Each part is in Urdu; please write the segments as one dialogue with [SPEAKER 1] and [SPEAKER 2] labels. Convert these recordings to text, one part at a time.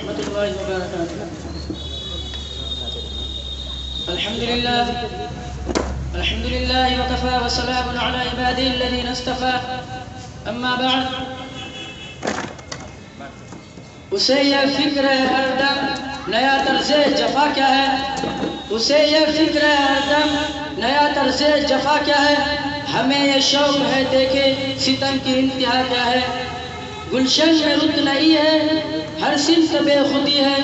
[SPEAKER 1] ورحمة الله وبركاته. الحمد لله وكفى وسلام على عباده الذين اصطفى. اما بعد، اسے یہ فکر ہے ہر دم نیا طرز جفا کیا ہے. اسے یہ فکر ہے ہر دم نیا طرز جفا کیا ہے. ہمیں یہ شوق ہے دیکھے ستم کی انتہا کیا ہے. گلشن میں رت نہیں ہے ہر سمت بے خودی ہے.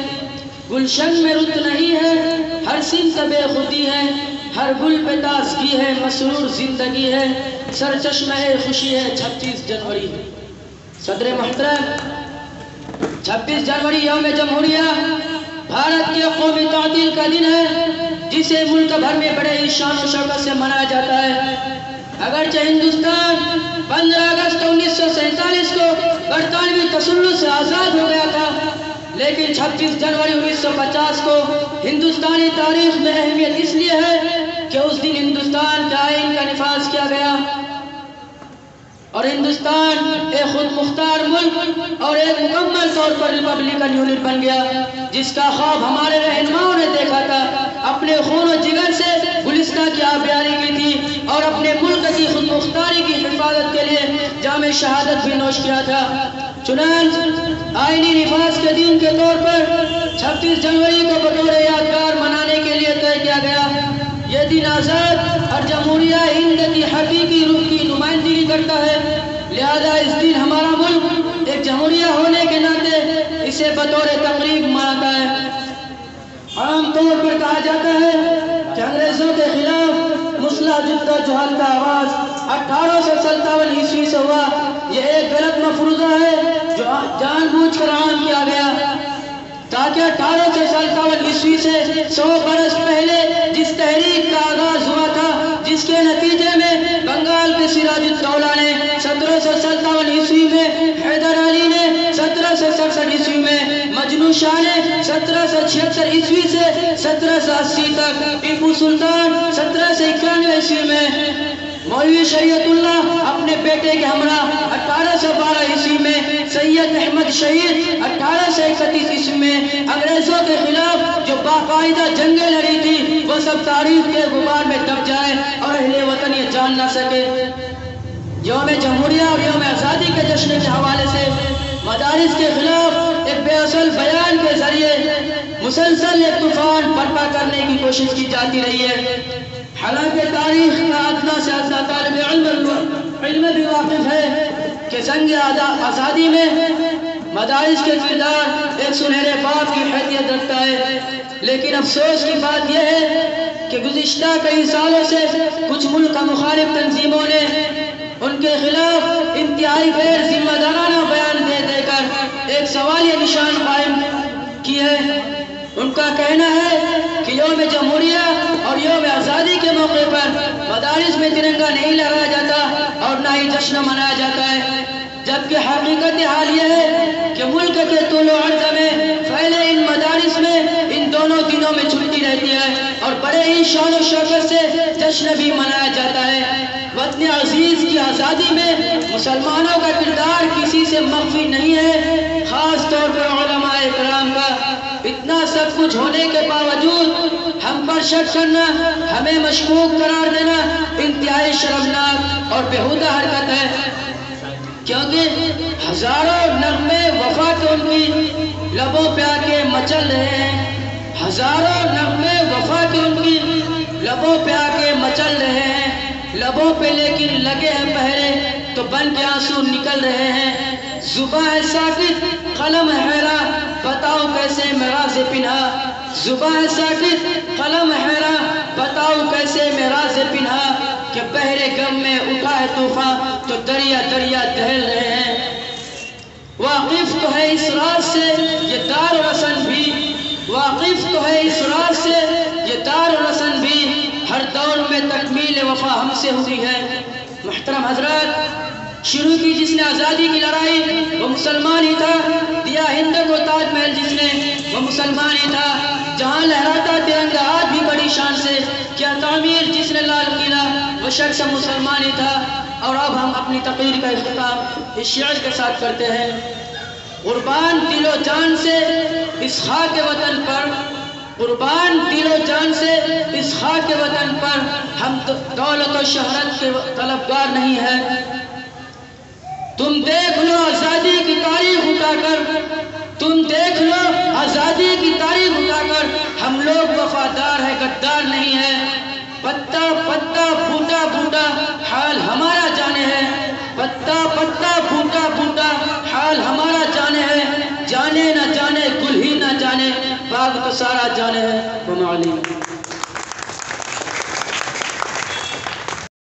[SPEAKER 1] گلشن میں رت نہیں ہے ہر سمت بے خودی ہے. ہر گل پہ تازگی ہے مسرور زندگی ہے. سر چشمہ خوشی ہے 26 جنوری. صدر محترم، 26 جنوری یوم جمہوریہ بھارت کے قومی تعطیل کا دن ہے، جسے ملک بھر میں بڑے شان و شوکت سے منایا جاتا ہے. اگرچہ ہندوستان 15 اگست 1947 کو برطانوی تسلط سے آزاد ہو گیا تھا، لیکن 26 جنوری 1950 کو ہندوستانی تاریخ میں اہمیت اس لیے ہے کہ اس دن ہندوستان کے آئین کا نفاذ کیا گیا اور ہندوستان ایک خود مختار ملک اور ایک مکمل طور پر ریپبلکن یونٹ بن گیا، جس کا خواب ہمارے رہنماؤں نے دیکھا تھا. اپنے خون و جگر سے گلستہ کی آبیاری کی تھی اور اپنے ملک کی خود مختاری کی حفاظت کے لیے جام شہادت بھی نوش کیا تھا. چنانچہ آئینی نفاذ کے دن کے طور پر 26 جنوری کو بطور یادگار منانے کے لیے طے کیا گیا. یہ دن آزاد اور جمہوریہ ہند کی حقیقی روح کی نمائندگی کرتا ہے. لہذا اس دن ہمارا ملک ایک جمہوریہ ہونے کے ناطے اسے بطور تقریب مناتا ہے. عام طور پر کہا جاتا ہے کہ انگریزوں کے خلاف مسلح جد و جہاد کا آغاز 1857 عیسوی سے ہوا. یہ ایک غلط مفروضہ ہے جو جان بوجھ کر عام کیا گیا تاکہ 1857 عیسوی سے 100 برس پہلے جس تحریک کا آغاز ہوا تھا، جس کے نتیجے میں بنگال کے سراج الدولہ نے 1757 عیسوی میں، حیدر علی نے 1767 عیسوی میں، مجنو شاہ نے 1776 عیسوی سے 1780 تک، ٹیپو سلطان 1791 عیسوی میں، مولوی شریعت اللہ اپنے بیٹے کے ہمراہ 1812 عیسوی میں، سید احمد شہید 1831 عیسوی میں انگریزوں کے خلاف جو باقاعدہ جنگیں لڑی تھی، وہ سب تاریخ کے غبار میں دب جائے اور اہل وطن یہ جان نہ سکے. یوم جمہوریہ اور یوم آزادی کے جشن کے حوالے سے مدارس کے خلاف ایک بے اصل بیان کے ذریعے مسلسل ایک طوفان برپا کرنے کی کوشش کی جاتی رہی ہے. حالانکہ تاریخ کا ادنا سے ادنا طالب علم بھی واقف ہے کہ جنگ آزادی میں مدارس کے کردار ایک سنہرے باب کی حیثیت رکھتا ہے. لیکن افسوس کی بات یہ ہے کہ گزشتہ کئی سالوں سے کچھ ملک مخالف تنظیموں نے ان کے خلاف انتہائی غیر ذمہ دارانہ بیان دے کر ایک سوالیہ نشان قائم کی ہے. ان کا کہنا ہے کہ یوم جمہوریہ اور یوم آزادی کے موقع پر مدارس میں ترنگا نہیں لہرایا جاتا اور نہ ہی جشن منایا جاتا ہے، جبکہ حقیقت حال یہ ہے کہ ملک کے طول و عرض میں پھیلے ان مدارس میں ان دونوں دنوں میں چھٹی رہتی ہے اور بڑے ہی شان و شوکت سے جشن بھی منایا جاتا ہے. وطن عزیز کی آزادی میں مسلمانوں کا کردار کسی سے مخفی نہیں ہے، خاص طور پر علماء کرام کا. اتنا سب کچھ ہونے کے باوجود ہم پر شک کرنا، ہمیں مشکوک قرار دینا انتہائی شرمناک اور بیہودہ حرکت ہے، کیونکہ ہزاروں نغمے وفا کے ان کی لبوں پہ آ کے مچل رہے ہیں. ہزاروں نغمے وفا کے ان کی لبوں پہ آ کے مچل رہے ہیں، لبوں پہ لیکن لگے ہیں پہرے تو بن کے آنسو نکل رہے ہیں. زباں ہے ساکت قلم ہے حیران بتاؤ کیسے میں راز پنہا. زباں ہے ساکت قلم ہے حیران بتاؤ کیسے میں راز پنہا. کہ بحر غم میں اٹھا ہے طوفان تو دریا دریا دہل رہے ہیں. واقف تو ہے اس راز سے یہ دار و رسن بھی، واقف تو ہے اس راز سے یہ دار و رسن بھی، ہر دور میں تکمیل وفا ہم سے ہوئی ہے. محترم حضرات، شروع کی جس نے آزادی کی لڑائی وہ مسلمان ہی تھا. دیا ہند کو تاج محل جس نے وہ مسلمان ہی تھا. جہاں لہراتا ترنگا آج بھی بڑی شان سے کیا تعمیر جس نے لال قلعہ وہ شخص مسلمان ہی تھا. اور اب ہم اپنی تقریر کا اختتام اس شعر کے ساتھ کرتے ہیں. قربان دل و جان سے اس خاک وطن پر قربان دل و جان سے اس خاک وطن پر ہم دولت و شہرت کے طلبگار نہیں ہیں۔ تم دیکھ لو آزادی کی تاریخ اٹھا کر، تم دیکھ لو آزادی کی تاریخ اٹھا کر، ہم لوگ وفادار ہیں، غدار نہیں ہیں۔ پتا پتا پھوٹا پھوٹا حال ہمارا جانے ہے، پتا پتا پھوٹا پھوٹا حال ہمارا جانے ہے، جانے نہ جانے گل ہی نہ جانے باغ تو سارا جانے ہے۔